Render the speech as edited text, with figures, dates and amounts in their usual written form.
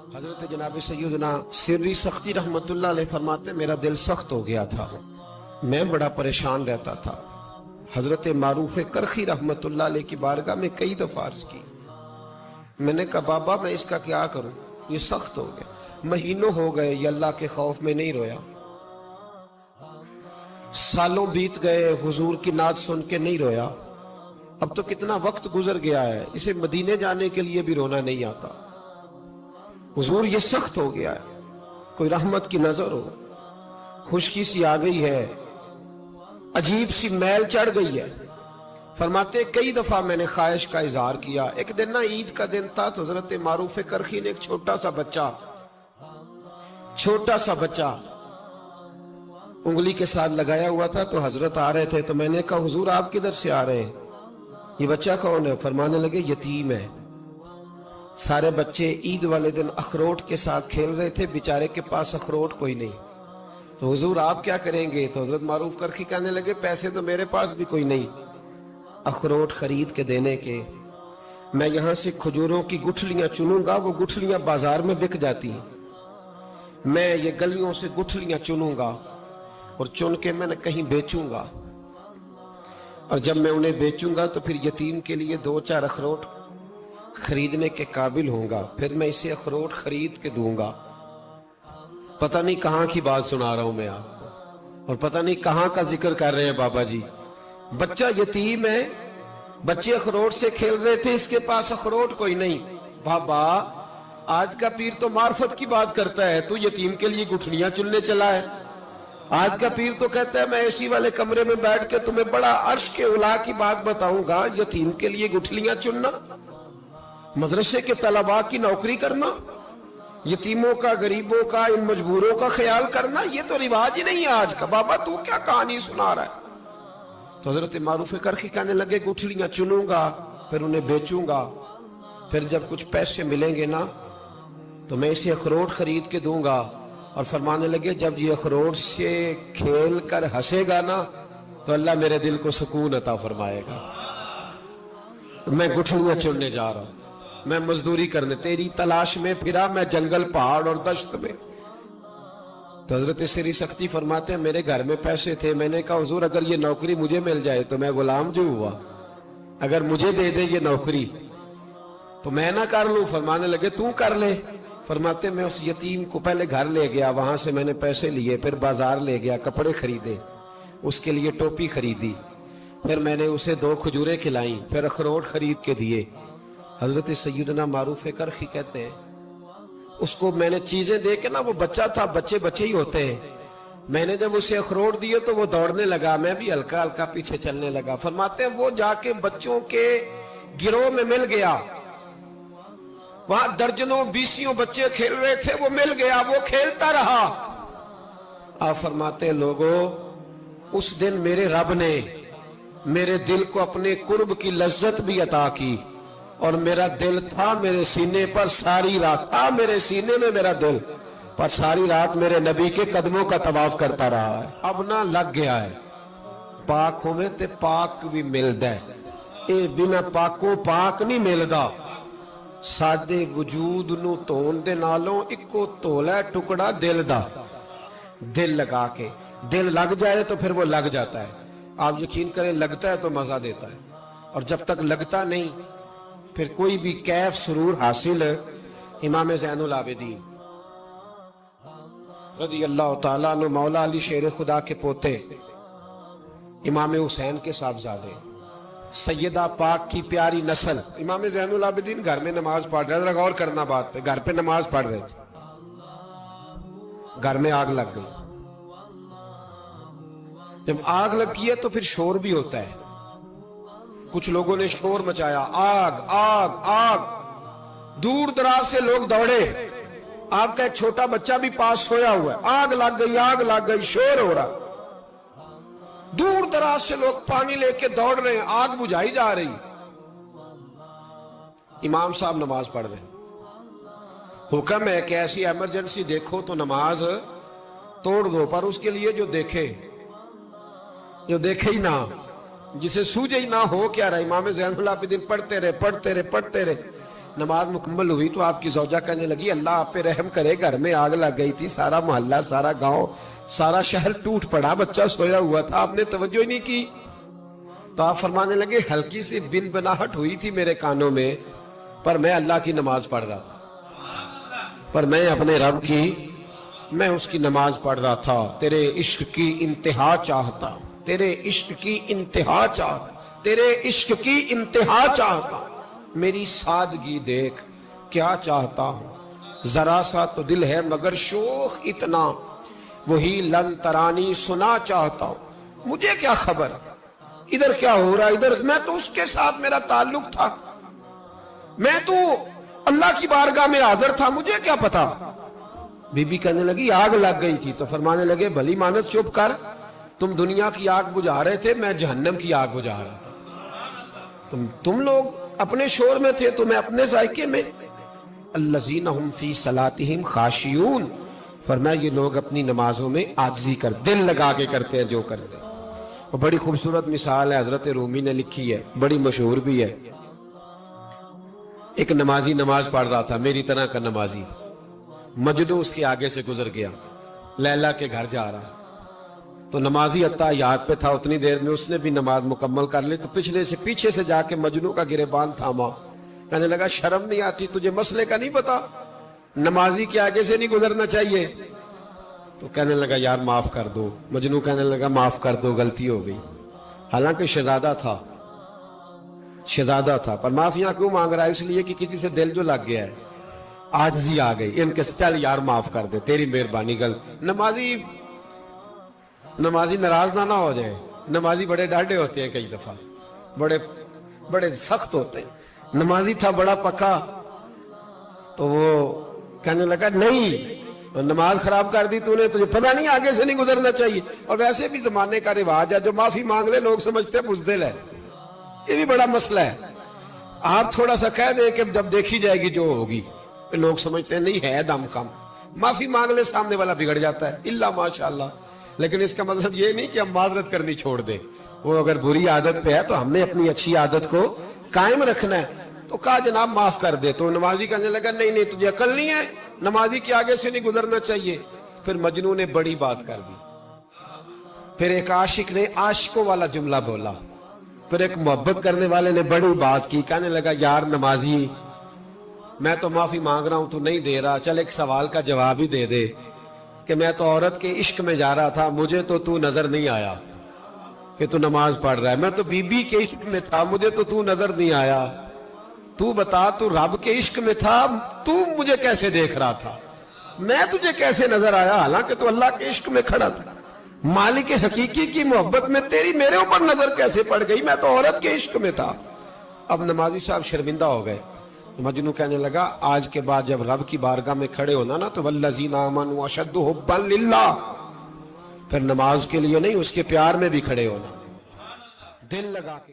حضرت جناب سیدنا سری سختی رحمتullah علیہ فرماتے میرا دل سخت ہو گیا تھا، میں بڑا پریشان رہتا تھا۔ حضرت معروف کرخی رحمتullah علیہ کی بارگاہ میں کئی دفعہ عرض کی، میں نے کہا بابا میں اس کا کیا کروں، یہ سخت ہو گیا، مہینوں ہو گئے یہ اللہ کے خوف میں نہیں رویا، سالوں بیت گئے حضور کی نعت سن کے نہیں رویا، اب تو کتنا وقت گزر گیا ہے، اسے مدینے جانے کے لیے بھی رونا نہیں آتا، حضور یہ سخت ہو گیا ہے، کوئی رحمت کی نظر ہو، خشکی سی آ گئی ہے، عجیب سی میل چڑھ گئی ہے۔ فرماتے کئی دفعہ میں نے خواہش کا اظہار کیا۔ ایک دن عید کا دن تھا تو حضرت معروف کرخی نے ایک چھوٹا سا بچہ انگلی کے ساتھ لگایا ہوا تھا، تو حضرت آ رہے تھے، تو میں نے کہا حضور آپ کدھر سے آ رہے ہیں، یہ بچہ کون ہے؟ فرمانے لگے یتیم ہے۔ سارے بچے عید والے دن اخروٹ کے ساتھ کھیل رہے تھے، بیچارے کے پاس اخروٹ کوئی نہیں، تو حضور آپ کیا کریں گے؟ تو حضرت معروف کرخی کہنے لگے پیسے تو میرے پاس بھی کوئی نہیں اخروٹ خرید کے دینے کے، میں یہاں سے کھجوروں کی گٹھلیاں چنوں گا، وہ گٹھلیاں بازار میں بک جاتی ہیں، میں یہ گلیوں سے گٹھلیاں چنوں گا اور چن کے میں نے کہیں بیچوں گا، اور جب میں انہیں بیچوں گا تو پھر یتیم کے لیے 2-4 اخروٹ خریدنے کے قابل ہوں گا، پھر میں اسے اخروٹ خرید کے دوں گا۔ پتہ نہیں کہاں کی بات سنا رہا ہوں میں آپ کو، اور پتہ نہیں کہاں کا ذکر کر رہے ہیں بابا جی۔ بچہ یتیم ہے، بچے اخروٹ سے کھیل رہے تھے، اس کے پاس اخروٹ کوئی نہیں۔ بابا آج کا پیر تو معرفت کی بات کرتا ہے، تو یتیم کے لیے گٹھلیاں چننے چلا ہے۔ آج کا پیر تو کہتا ہے میں اے سی والے کمرے میں بیٹھ کے تمہیں بڑا عرش کے اعلیٰ کی بات بتاؤں گا، یتیم کے لیے گٹھلیاں چننا، مدرسے کے طلباء کی نوکری کرنا، یتیموں کا، غریبوں کا، ان مجبوروں کا خیال کرنا، یہ تو رواج ہی نہیں ہے آج کا۔ بابا تو کیا کہانی سنا رہا ہے؟ تو حضرت معروف کرخی کہنے لگے گٹھلیاں چنوں گا، پھر انہیں بیچوں گا، پھر جب کچھ پیسے ملیں گے نا تو میں اسے اخروٹ خرید کے دوں گا، اور فرمانے لگے جب یہ اخروٹ سے کھیل کر ہنسے گا نا تو اللہ میرے دل کو سکون عطا فرمائے گا۔ میں گٹھلیاں چننے جا رہا ہوں، میں مزدوری کرنے تیری تلاش میں پھرا میں جنگل، پہاڑ اور دشت میں۔ تو حضرت سری سختی فرماتے ہیں میرے گھر میں پیسے تھے، میں نے کہا حضور اگر یہ نوکری مجھے مل جائے تو میں غلام جو ہوا، اگر مجھے دے دے یہ نوکری تو میں نہ کر لوں؟ فرمانے لگے تو کر لے۔ فرماتے میں اس یتیم کو پہلے گھر لے گیا، وہاں سے میں نے پیسے لیے، پھر بازار لے گیا، کپڑے خریدے، اس کے لیے ٹوپی خریدی، پھر میں نے اسے 2 کھجوریں کھلائیں، پھر اخروٹ خرید کے دیے۔ حضرت سیدنا معروف کرخی کہتے ہیں اس کو میں نے چیزیں دے کے نا، وہ بچہ تھا، بچے ہی ہوتے ہیں، میں نے جب اسے اخروٹ دیے تو وہ دوڑنے لگا، میں بھی ہلکا ہلکا پیچھے چلنے لگا۔ فرماتے ہیں وہ جا کے بچوں کے گروہ میں مل گیا، وہاں درجنوں 20 بچے کھیل رہے تھے، وہ مل گیا، وہ کھیلتا رہا۔ آپ فرماتے ہیں لوگوں اس دن میرے رب نے میرے دل کو اپنے قرب کی لذت بھی عطا کی، اور میرا دل تھا میرے سینے پر ساری رات، تھا میرے سینے میں میرا دل، پر ساری رات میرے نبی کے قدموں کا طواف کرتا رہا ہے۔ اب نہ لگ گیا ہے، پاک ہوئے تے پاک بھی ملدا ہے، اے بنا پاکوں پاک نہیں ملدا۔ سادے وجود نو تون دے نالوں اکو تولا ٹکڑا دل دا، دل لگا کے، دل لگ جائے تو پھر وہ لگ جاتا ہے۔ آپ یقین کریں لگتا ہے تو مزہ دیتا ہے، اور جب تک لگتا نہیں پھر کوئی بھی کیف سرور حاصل۔ امام زین العابدین رضی اللہ تعالیٰ عنہ مولا علی شیر خدا کے پوتے، امام حسین کے صاحبزادے، سیدہ پاک کی پیاری نسل، امام زین العابدین گھر میں نماز پڑھ رہے تھے، غور کرنا بات پہ، گھر پہ نماز پڑھ رہے تھے، گھر میں آگ لگ گئی۔ جب آگ لگی ہے تو پھر شور بھی ہوتا ہے، کچھ لوگوں نے شور مچایا، آگ آگ آگ، دور دراز سے لوگ دوڑے، آپ کا ایک چھوٹا بچہ بھی پاس سویا ہوا ہے، آگ لگ گئی، شور ہو رہا، دور دراز سے لوگ پانی لے کے دوڑ رہے ہیں، آگ بجھائی جا رہی، امام صاحب نماز پڑھ رہے ہیں۔ حکم ہے کہ ایسی ایمرجنسی دیکھو تو نماز توڑ دو، پر اس کے لیے جو دیکھے ہی نہ، جسے سوجے ہی نہ ہو کیا رہا۔ امام زین العابدین پڑھتے رہے، نماز مکمل ہوئی تو آپ کی زوجہ کہنے لگی اللہ آپ پہ رحم کرے، گھر میں آگ لگ گئی تھی، سارا محلہ، سارا گاؤں، سارا شہر ٹوٹ پڑا، بچہ سویا ہوا تھا، آپ نے توجہ ہی نہیں کی۔ تو آپ فرمانے لگے ہلکی سی بن بناہٹ ہوئی تھی میرے کانوں میں، پر میں اللہ کی نماز پڑھ رہا تھا، پر میں اپنے رب کی، میں اس کی نماز پڑھ رہا تھا، تیرے عشق کی انتہا چاہتا، تیرے عشق کی انتہا چاہتا، تیرے عشق کی انتہا چاہتا، میری سادگی دیکھ کیا چاہتا ہوں، ذرا سا تو دل ہے مگر شوخ اتنا، وہی لن ترانی سنا چاہتا ہوں، مجھے کیا خبر ادھر کیا ہو رہا، ادھر میں تو اس کے ساتھ میرا تعلق تھا، میں تو اللہ کی بارگاہ میں حاضر تھا، مجھے کیا پتا۔ بی بی کہنے لگی آگ لگ گئی تھی، تو فرمانے لگے بھلی مانس چپ کر، تم دنیا کی آگ بجھا رہے تھے، میں جہنم کی آگ بجھا رہا تھا، تم لوگ اپنے شور میں تھے تو میں اپنے ذائقے میں۔ الذین ہم فی صلاتہم خاشعون، فرمایا یہ لوگ اپنی نمازوں میں عاجزی کر، دل لگا کے کرتے ہیں جو کرتے ہیں۔ اور بڑی خوبصورت مثال ہے، حضرت رومی نے لکھی ہے، بڑی مشہور بھی ہے۔ ایک نمازی نماز پڑھ رہا تھا، میری طرح کا نمازی، مجنوں اس کے آگے سے گزر گیا، لیلا کے گھر جا رہا، تو نمازی اتحیات پہ تھا، اتنی دیر میں اس نے بھی نماز مکمل کر لی، تو پیچھے سے جا کے مجنوں کا گریبان تھاما، کہنے لگا شرم نہیں آتی تجھے، مسئلے کا نہیں پتا، نمازی کے آگے سے نہیں گزرنا چاہیے؟ تو کہنے لگا یار معاف کر دو، مجنوں کہنے لگا معاف کر دو، غلطی ہو گئی، حالانکہ شہزادہ تھا، پر معافیاں کیوں مانگ رہا ہے؟ اس لیے کہ کسی سے دل جو لگ گیا ہے، عاجزی آ گئی، ان کے چل یار معاف کر دے، تیری مہربانی نمازی ناراض نہ ہو جائے، نمازی بڑے ڈاڈے ہوتے ہیں، کئی دفعہ بڑے سخت ہوتے ہیں، نمازی تھا بڑا پکا، تو وہ کہنے لگا نہیں، نماز خراب کر دی تو نے، تجھے پتہ نہیں آگے سے نہیں گزرنا چاہیے، اور ویسے بھی زمانے کا رواج ہے جو معافی مانگ لے لوگ سمجھتے ہیں بزدل ہے، یہ بھی بڑا مسئلہ ہے، آپ تھوڑا سا کہہ دیں کہ جب دیکھی جائے گی جو ہوگی، لوگ سمجھتے ہیں نہیں ہے دم کم، معافی مانگ لے سامنے والا بگڑ جاتا ہے، اللہ ماشاءاللہ، لیکن اس کا مطلب یہ نہیں کہ ہم معذرت کرنی چھوڑ دیں، وہ اگر بری عادت پہ ہے تو ہم نے اپنی اچھی عادت کو قائم رکھنا ہے، تو کہا جناب معاف کر دے، تو نمازی کہنے لگا نہیں تجھے عقل نہیں ہے، نمازی کے آگے سے نہیں گزرنا چاہیے۔ پھر مجنوں نے بڑی بات کر دی، پھر ایک عاشق نے عاشقوں والا جملہ بولا، پھر ایک محبت کرنے والے نے بڑی بات کی، کہنے لگا یار نمازی میں تو معافی مانگ رہا ہوں تو نہیں دے رہا، چل ایک سوال کا جواب ہی دے دے کہ میں تو عورت کے عشق میں جا رہا تھا، مجھے تو نظر نہیں آیا کہ تو نماز پڑھ رہا ہے، میں تو بی بی کے عشق میں تھا، مجھے تو نظر نہیں آیا، تو بتا تو رب کے عشق میں تھا، تو مجھے کیسے دیکھ رہا تھا، میں تجھے کیسے نظر آیا، حالانکہ تو اللہ کے عشق میں کھڑا تھا، مالک حقیقی کی محبت میں تیری میرے اوپر نظر کیسے پڑ گئی، میں تو عورت کے عشق میں تھا۔ اب نمازی صاحب شرمندہ ہو گئے، مجنوں کہنے لگا آج کے بعد جب رب کی بارگاہ میں کھڑے ہونا نا تو والذین آمنوا اشد حبا للہ، پھر نماز کے لیے نہیں، اس کے پیار میں بھی کھڑے ہونا، دل لگا کے